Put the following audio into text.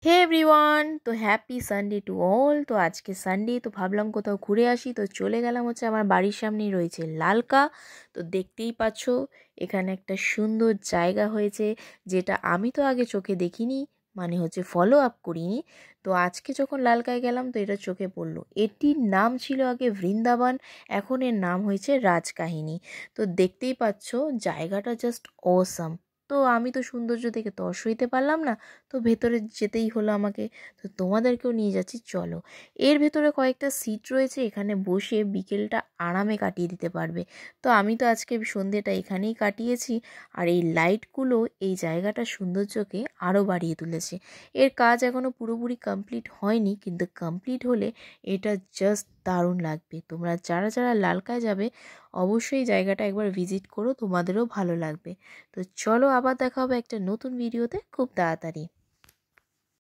হে everyone, তো happy Sunday to all. তো আজকে সানডে, তো ভাবলাম কোথাও ঘুরে আসি। তো চলে গেলাম হচ্ছে আমার বাড়ির সামনেই রয়েছে লালকা। তো দেখতেই পাচ্ছ এখানে একটা সুন্দর জায়গা হয়েছে, যেটা আমি তো আগে চোখে দেখিনি, মানে হচ্ছে ফলো আপ করিনি। তো আজকে যখন লালকায় গেলাম তো এটা চোখে পড়লো। এটির নাম ছিল আগে বৃন্দাবন, এখন এর নাম হয়েছে রাজকাহিনী। তো দেখতেই পাচ্ছ জায়গাটা জাস্ট অসাম। তো আমি তো সৌন্দর্য দেখে তর সইতে পারলাম না, তো ভেতরে যেতেই হলো আমাকে। তো তোমাদেরকেও নিয়ে যাচ্ছি, চলো। এর ভেতরে কয়েকটা সিট রয়েছে, এখানে বসে বিকেলটা আরামে কাটিয়ে দিতে পারবে। তো আমি তো আজকে সন্ধেটা এখানেই কাটিয়েছি। আর এই লাইটগুলো এই জায়গাটার সৌন্দর্যকে আরও বাড়িয়ে তুলেছে। এর কাজ এখনও পুরোপুরি কমপ্লিট হয়নি, কিন্তু কমপ্লিট হলে এটা জাস্ট দারুণ লাগবে। তোমরা যারা যারা লালকায় যাবে অবশ্যই জায়গাটা একবার ভিজিট করো, তোমাদেরও ভালো লাগবে। তো চলো, আবার দেখা হবে একটা নতুন ভিডিওতে খুব তাড়াতাড়ি।